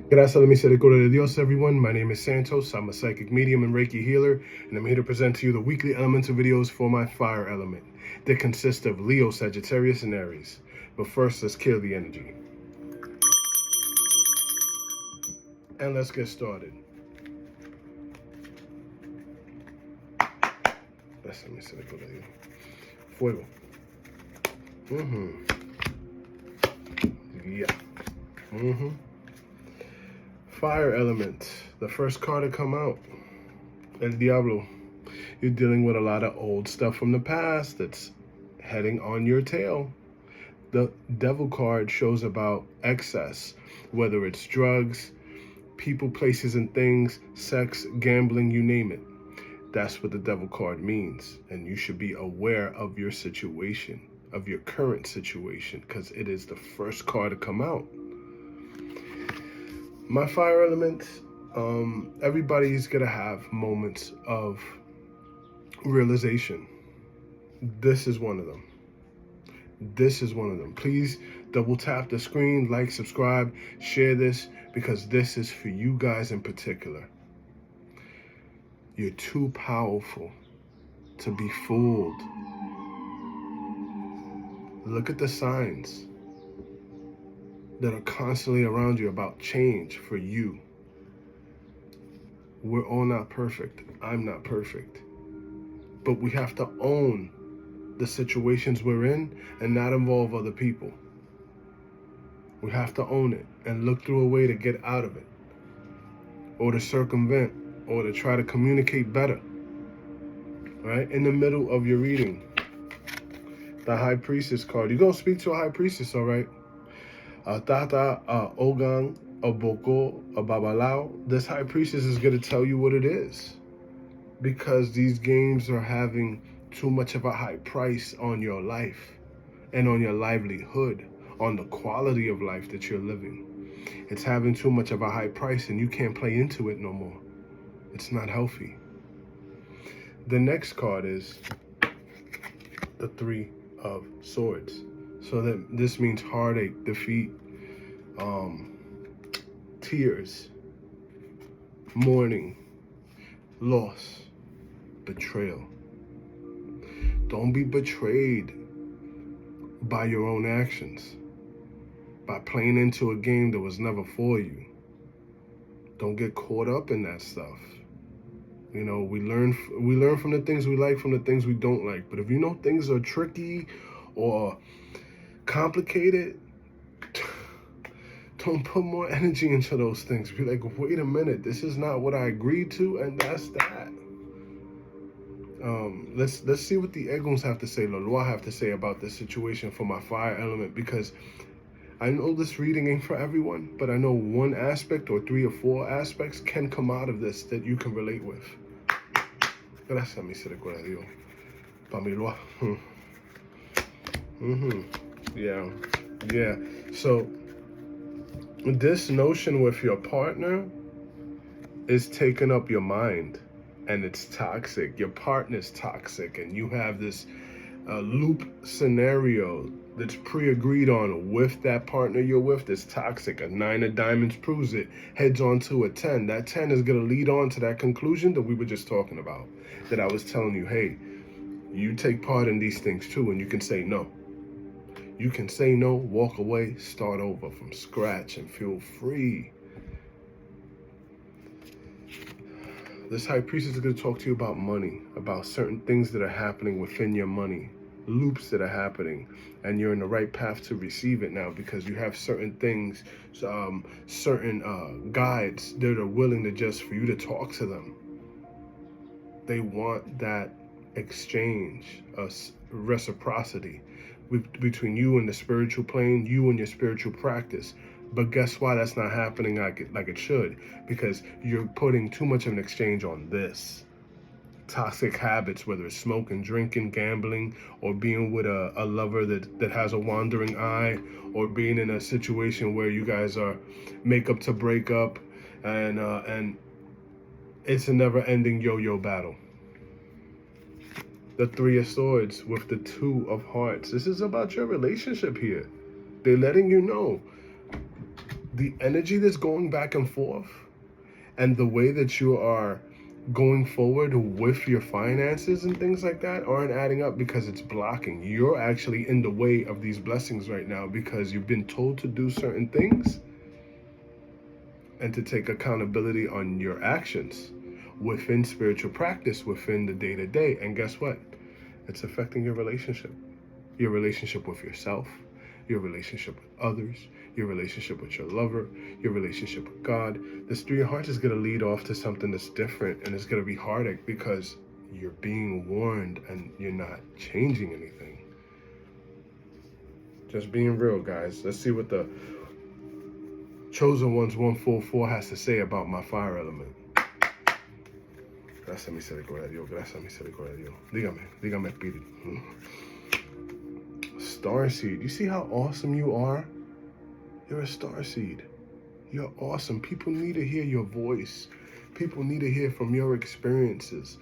Gracias a la misericordia de Dios, everyone. My name is Santos. I'm a psychic medium and Reiki healer, and I'm here to present to you the weekly elemental videos for my fire element. They consist of Leo, Sagittarius, and Aries. But first, let's kill the energy. And let's get started. Gracias a la misericordia de Dios. Fuego. Yeah. Fire element. The first card to come out. El Diablo. You're dealing with a lot of old stuff from the past that's heading on your tail. The Devil card shows about excess, whether it's drugs, people, places, and things, sex, gambling, you name it. That's what the Devil card means. And you should be aware of your situation, of your current situation, because it is the first card to come out. My fire element, everybody's going to have moments of realization. This is one of them. Please double tap the screen, like, subscribe, share this, because this is for you guys in particular. You're too powerful to be fooled. Look at the signs that are constantly around you about change for you. We're all not perfect. I'm not perfect. But we have to own the situations we're in and not involve other people. We have to own it and look through a way to get out of it, or to circumvent, or to try to communicate better. Right? In the middle of your reading, the High Priestess card. You're going to speak to a High Priestess, all right? Tata, Ogang, Boko, Babalao. This High Priestess is going to tell you what it is. Because these games are having too much of a high price on your life and on your livelihood, on the quality of life that you're living. It's having too much of a high price and you can't play into it no more. It's not healthy. The next card is the Three of Swords. So that this means heartache, defeat, tears, mourning, loss, betrayal. Don't be betrayed by your own actions, by playing into a game that was never for you. Don't get caught up in that stuff. You know, we learn from the things we like, from the things we don't like. But if you know things are tricky or complicated, don't put more energy into those things. Be like, wait a minute, this is not what I agreed to, and that's that. Let's see what the Egons have to say, Loloa have to say about this situation for my fire element, because I know this reading ain't for everyone, but I know one aspect or 3 or 4 aspects can come out of this that you can relate with. Gracias a misericordia de Dios. Pamiloa. Yeah. So this notion with your partner is taking up your mind, and it's toxic. Your partner's toxic, and you have this loop scenario that's pre-agreed on with that partner you're with that's toxic. A 9 of diamonds proves it. Heads on to a 10. That 10 is going to lead on to that conclusion that we were just talking about, that I was telling you, hey, you take part in these things too, and you can say no. You can say no, walk away, start over from scratch, and feel free. This High Priestess is going to talk to you about money, about certain things that are happening within your money, loops that are happening, and you're in the right path to receive it now, because you have certain things, certain guides that are willing to just for you to talk to them. They want that exchange, reciprocity between you and the spiritual plane, you and your spiritual practice. But guess why that's not happening like it should? Because you're putting too much of an exchange on this. Toxic habits, whether it's smoking, drinking, gambling, or being with a lover that has a wandering eye, or being in a situation where you guys are make up to break up, and it's a never-ending yo-yo battle. The Three of Swords with the Two of Hearts. This is about your relationship here. They're letting you know the energy that's going back and forth and the way that you are going forward with your finances and things like that aren't adding up because it's blocking. You're actually in the way of these blessings right now because you've been told to do certain things and to take accountability on your actions within spiritual practice, within the day-to-day. And guess what? It's affecting your relationship with yourself, your relationship with others, your relationship with your lover, your relationship with God. This Three of Hearts is going to lead off to something that's different, and it's going to be heartache because you're being warned and you're not changing anything. Just being real, guys. Let's see what the Chosen Ones 144 has to say about my fire element. Gracias, misericordia de Dios. Gracias, misericordia de Dios. Dígame, espíritu. Starseed. You see how awesome you are? You're a starseed. You're awesome. People need to hear your voice. People need to hear from your experiences.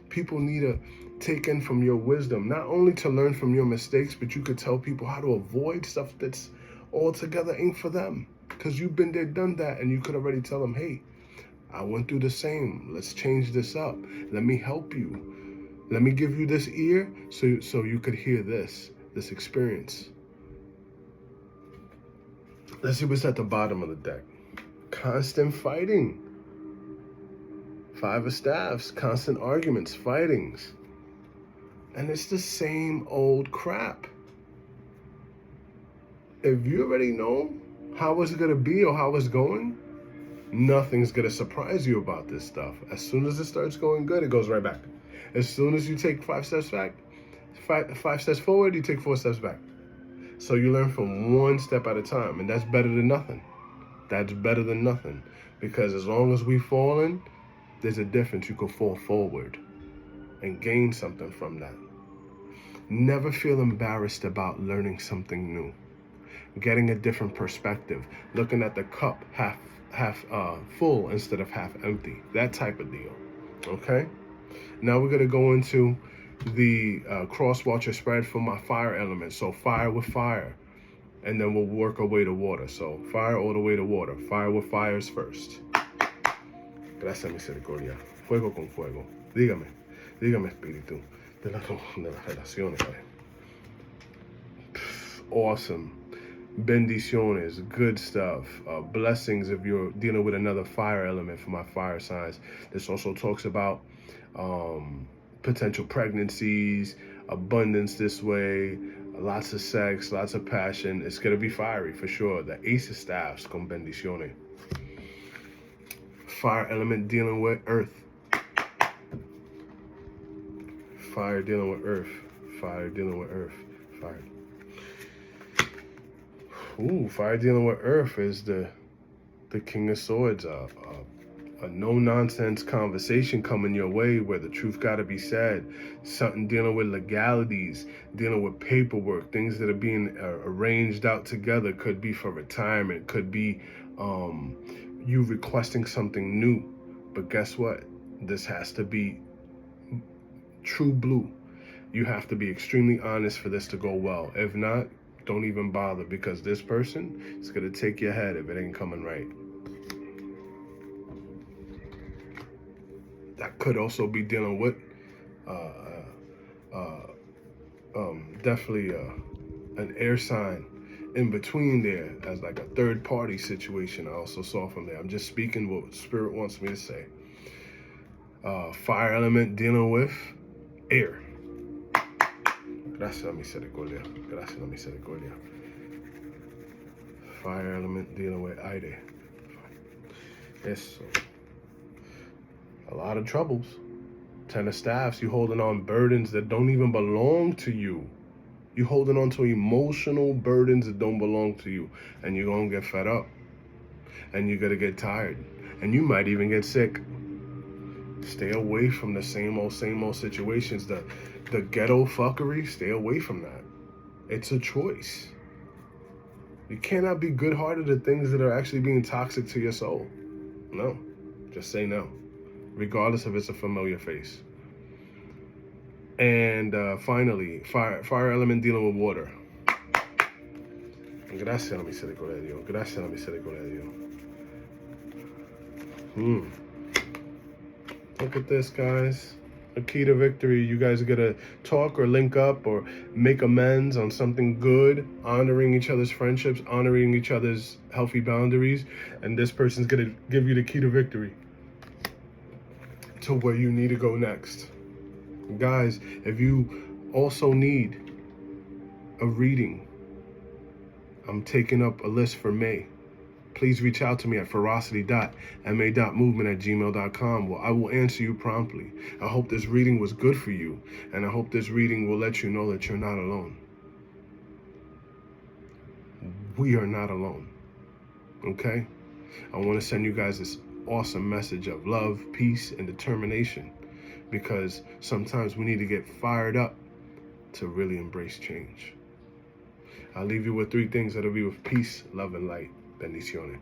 People need to take in from your wisdom, not only to learn from your mistakes, but you could tell people how to avoid stuff that's altogether ain't for them. Because you've been there, done that, and you could already tell them, hey, I went through the same. Let's change this up. Let me help you. Let me give you this ear so you could hear this experience. Let's see what's at the bottom of the deck. Constant fighting. Five of Staffs, constant arguments, fightings. And it's the same old crap. If you already know how it's going to be or how it's going, nothing's going to surprise you about this stuff. As soon as it starts going good, it goes right back. As soon as you take 5 steps back, five steps forward, you take 4 steps back. So you learn from one step at a time, and that's better than nothing. That's better than nothing. Because as long as we've fallen, there's a difference. You can fall forward and gain something from that. Never feel embarrassed about learning something new. Getting a different perspective. Looking at the cup half full instead of half empty. That type of deal. Okay? Now we're going to go into the cross watcher spread for my fire element. So fire with fire. And then we'll work our way to water. So fire all the way to water. Fire with fires first. Gracias, misericordia. Fuego con fuego. Dígame espíritu de las relaciones. Awesome. Bendiciones, good stuff. Blessings if you're dealing with another fire element for my fire signs. This also talks about potential pregnancies, abundance this way, lots of sex, lots of passion. It's going to be fiery for sure. The Ace of Staffs con bendiciones. Fire element dealing with earth. Fire dealing with earth. Fire dealing with earth. Fire. Ooh, fire dealing with earth is the King of Swords. A no-nonsense conversation coming your way where the truth got to be said. Something dealing with legalities, dealing with paperwork, things that are being arranged out together. Could be for retirement, could be you requesting something new. But guess what? This has to be true blue. You have to be extremely honest for this to go well. If not, don't even bother, because this person is going to take your head if it ain't coming right. That could also be dealing with definitely an air sign in between there as like a third party situation. I also saw from there. I'm just speaking what Spirit wants me to say. Fire element dealing with air. Gracias a misericordia. Gracias a misericordia. Fire element dealing with aire. Eso. A lot of troubles. 10 of Staffs, you holding on burdens that don't even belong to you. You holding on to emotional burdens that don't belong to you. And you're going to get fed up. And you're going to get tired. And you might even get sick. Stay away from the same old situations. The ghetto fuckery, stay away from that. It's a choice. You cannot be good-hearted at things that are actually being toxic to your soul. No. Just say no. Regardless if it's a familiar face. And finally, fire element dealing with water. Gracias a la misericordia de Dios. Gracias a la misericordia de Dios. Look at this, guys. A key to victory. You guys got to talk or link up or make amends on something good, honoring each other's friendships, honoring each other's healthy boundaries, and this person's going to give you the key to victory to where you need to go next. Guys, if you also need a reading, I'm taking up a list for May. Please reach out to me at ferocity.ma.movement@gmail.com. Well, I will answer you promptly. I hope this reading was good for you, and I hope this reading will let you know that you're not alone. We are not alone, okay? I want to send you guys this awesome message of love, peace, and determination, because sometimes we need to get fired up to really embrace change. I'll leave you with 3 things that'll be with peace, love, and light. Bendiciones.